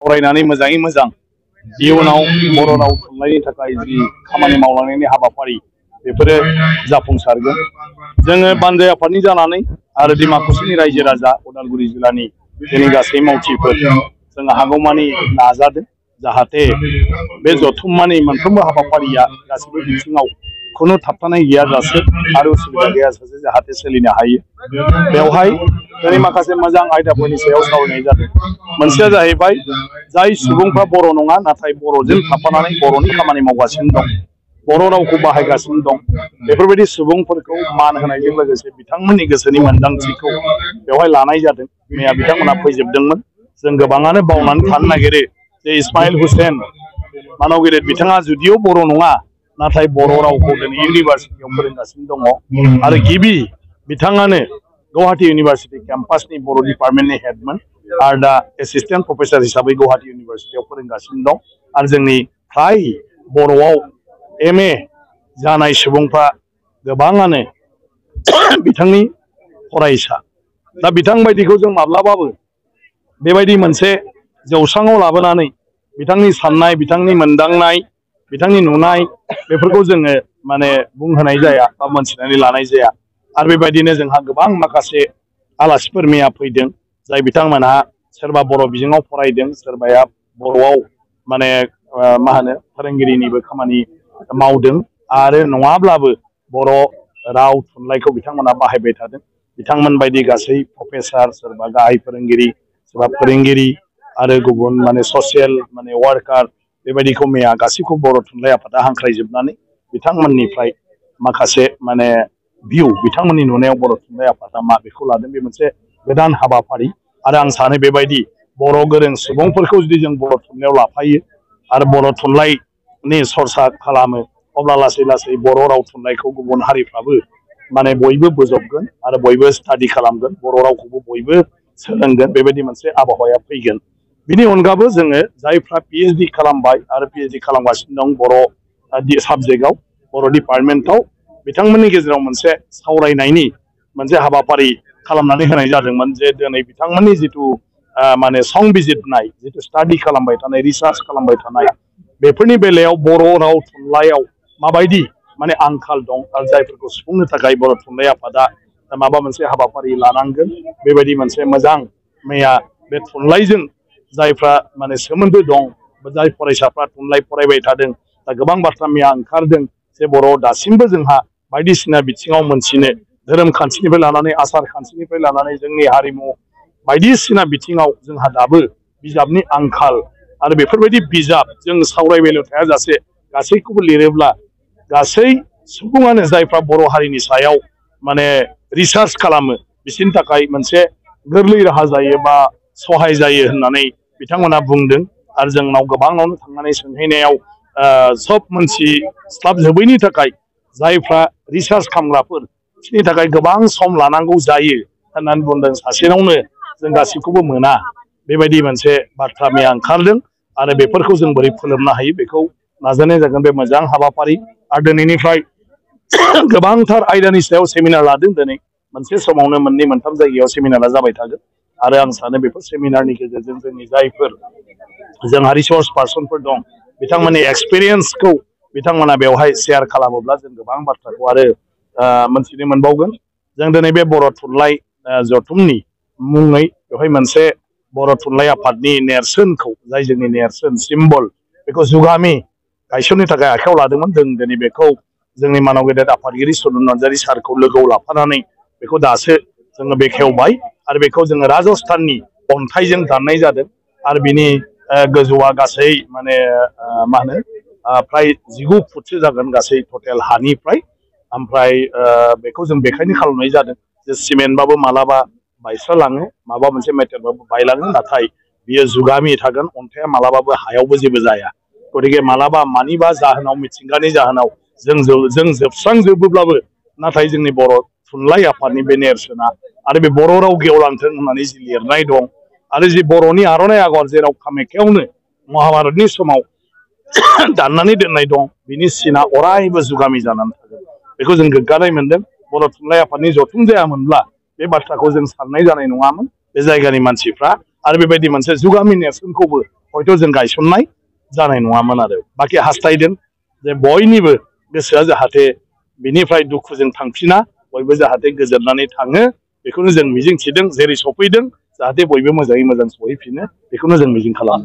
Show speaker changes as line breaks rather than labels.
फरायनानै मोजाङै मोजां इयुनाव बर' राव थुनलाइनि थाखाय जि खामानि मावलांनायनि हाबाफारि बेफोरो जाफुंसारगोन। जोङो बानजाय आफादनि जानानै आरो डिमाकुसिनि रायजो राजा उदालगुरि जिल्लानि जोंनि गासै मावथिफोर जों हागौमानि नाजादों जाहाथे बे जथुम्मानि मोनफ्रोमबो हाबाफारिया गासैबो बिथिङाव खुनु थाबथानाय गैयाजासे आरो उसुबिदा गैयाजासे जाहाथे सोलिनो हायो। बेवहाय जोंनि माखासे मोजां आयदाफोरनि सायाव सावरायनाय जादों। मोनसेया जाहैबाय जाय सुबुंफ्रा बर' नङा नाथाय बर'जों थाफानानै बर'नि खामानि मावगासिनो दं, बर' रावखौ बाहायगासिनो दं, बेफोरबायदि सुबुंफोरखौ मान होनायजों लोगोसे बिथांमोननि गोसोनि मोनदांथिखौ बेवहाय लानाय जादों। मैया बिथांमोना फैजोबदोंमोन। जों गोबाङानो बावनानै थानो नागिरो जे इस्माइल हुसेन मानगिरि बिथाङा जुदिअ बर' नङा नाथाय बर' रावखौ दिनै इउनिभारसिटियाव फोरोंगासिनो दङ आरो गिबि बिथाङानो गुवाहाटी इउनिभारसिटि केम्पासनि बर' डिपार्टमेन्टनि हेडमोन आरो दा एसिस्टेन्ट प्रफेसर हिसाबै गुवाहाटी इउनिभारसिटियाव फोरोंगासिनो दं। आरो जोंनि फ्राय बर'आव MA जानाय सुबुंफ्रा गोबाङानो बिथांनि फरायसा। दा बिथां बायदिखौ जों माब्लाबाबो बेबायदि मोनसे जौसाङाव लाबोनानै बिथांनि साननाय, बिथांनि मोनदांनाय, बिथांनि नुनाय बेफोरखौ जोङो माने बुंहोनाय जाया बा मोनथिनानै लानाय जाया। आरो बेबायदिनो जोंहा गोबां माखासे आलासिफोर मैया फैदों जाय बिथांमोनहा सोरबा बर' बिजोङाव फरायदों, सोरबाया बर'आव माने मा होनो फोरोंगिरिनिबो खामानि मावदों आरो नङाब्लाबो बर' राव थुनलाइखौ बिथांमोना बाहायबाय थादों। बिथांमोन बायदि गासै प्रफेसार, सोरबा गाहाय फोरोंगिरि, सोरबा फोरोंगिरि आरो गुबुन माने ससियेल माने वार्कार बेबायदिखौ मैया गासैखौ बर' थुनलाइ आफादा हांख्रायजोबनानै बिथांमोननिफ्राय माखासे माने भिउ बिथांमोननि नुनायाव बर' थुनलाइ आफादा मा बेखौ लादों। बे मोनसे गोदान हाबाफारि आरो आं सानो बेबायदि बर' गोरों सुबुंफोरखौ जुदि जों बर' थुनलाइयाव लाफायो आरो बर' थुनलाइनि सरसा खालामो अब्ला लासै लासै बर' राव थुनलाइखौ गुबुन हारिफ्राबो माने बयबो बोजबगोन आरो बयबो स्टाडि खालामगोन, बर' रावखौबो बयबो सोलोंगोन, बेबायदि मोनसे आबहावाया फैगोन। बिनि अनगाबो जोङो जायफ्रा PhD खालामबाय आरो PhD खालामगासिनो दं बर' साबजेक्टआव, बर' डिपार्टमेन्टआव, बिथांमोननि गेजेराव मोनसे सावरायनायनि मोनसे हाबाफारि खालामनानै होनाय जादोंमोन जे दिनै बिथांमोननि जिथु माने संबिजिरनाय, जिथु स्टाडि खालामबाय थानाय, रिसार्च खालामबाय थानाय, बेफोरनि बेलायाव बर' राव थुनलाइयाव माबायदि माने आंखाल दं आरो जायफोरखौ सुफुंनो थाखाय बर' थुनलाइ आफादा माबा मोनसे हाबाफारि लानांगोन, बेबायदि मोनसे मोजां मैया बे थुनलाइजों जायफ्रा माने सोमोन्दो दं, जाय फरायसाफ्रा थुनलाइ फरायबाय थादों, दा गोबां बाथ्रा मैया ओंखारदों जे बर'आव दासिमबो जोंहा बायदिसिना बिथिङाव मोनथिनो, धोरोम खान्थिनिफ्राय लानानै आसार खान्थिनिफ्राय लानानै जोंनि हारिमु बायदिसिना बिथिङाव जोंहा दाबो बिजाबनि आंखाल आरो बेफोरबायदि बिजाब जों सावरायबायल' थायाजासे गासैखौबो लिरोब्ला गासै सुबुङानो जायफ्रा बर' हारिनि सायाव माने रिसार्च खालामो बिसोरनि थाखाय मोनसे गोरलै राहा जायो बा सहाय जायो होननानै बिथांमोना बुंदों। आरो जोंनाव गोबाङावनो थांनानै सोंहैनायाव सब मोनथिस्लाबजोबैनि थाखाय जायफ्रा रिसार्च खालामग्राफोर बिसोरनि थाखाय गोबां सम लानांगौ जायो होननानै बुंदों। सासेनावनो जों गासैखौबो मोना, बेबायदि मोनसे बाथ्रा मैया ओंखारदों आरो बेफोरखौ जों बोरै फोलोमनो हायो बेखौ नाजानाय जागोन। बे मोजां हाबाफारि आरो दिनैनिफ्राय गोबांथार आयदानि सायाव सेमिनार लादों। दिनै मोनसे समावनो मोननै मोनथाम जायगायाव सेमिनारा जाबाय थागोन आरो आं सानो बेफोर सेमिनारनि गेजेरजों जोंनि जायफोर जोंहा रिसर्स पार्सनफोर दं बिथांमोननि एक्सपिरियेन्सखौ बिथांमोना बेवहाय शेयार खालामोब्ला जों गोबां बाथ्राखौ आरो मोनथिनो मोनबावगोन। जों दिनै बे बर' थुनलाइ जथुमनि मुङै बेवहाय मोनसे बर' थुनलाइ आफादनि नेरसोनखौ, जाय जोंनि नेरसोन सिम्बल, बेखौ जुगामि गायसननो थाखाय आखायाव लादोंमोन। जों दिनै बेखौ जोंनि मानव गेदेर आफादगिरि सदन नार्जारि सारखौ लोगोआव लाफानानै बेखौ दासो जोङो बेखेवबाय आरो बेखौ जोङो राजस्थाननि अन्थाइजों दाननाय जादों आरो बिनि गोजौआ गासै माने मा होनो फ्राय 19 फुटसो जागोन गासै टटेल हानिफ्राय। ओमफ्राय बेखौ जों बेखायनो खालामनाय जादों जे सिमेन्टबाबो मालाबा बायस्रालाङो, माबा मोनसे मेटेरियलबाबो बायलाङो, नाथाय बियो जुगामि थागोन। अन्थाइया मालाबाबो हायावबो जेबो जाया। गतिके मालाबा मानिबा जाहोनाव, मिथिंगानि जाहोनाव जों जोबस्रांजोबोब्लाबो नाथाय जोंनि बर' थुनलाइ आफादनि बे नेरसोना आरो बे बर' राव गेवलांथों होननानै जि लिरनाय दं आरो जि बर'नि आर'नाइ आगर जेराव कामाख्यावनो महाभारतनि समाव दाननानै दोननाय दं, बिनि सिना अरायबो जुगामि जानानै थागोन। बेखौ जों गोग्गानाय मोनदों। बर' थुनलाइ आफादनि जथुम जायामोनब्ला बे बाथ्राखौ जों साननाय जानाय नङामोन बे जायगानि मानसिफ्रा। आरो बेबायदि मोनसे जुगामि नेरसोनखौबो हयथ' जों गायसननाय जानाय नङामोन आरो बाखि हास्थायदों जे बयनिबो गोसोआ जाहाथे बिनिफ्राय दुखुजों थांफिना बयबो जाहाथे गोजोननानै थाङो बेखौनो जों मिजिं थिदों जेरै सफैदों जाहाथे बयबो मोजाङै मोजां सहैफिनो बेखौनो जों मिजिं खालामो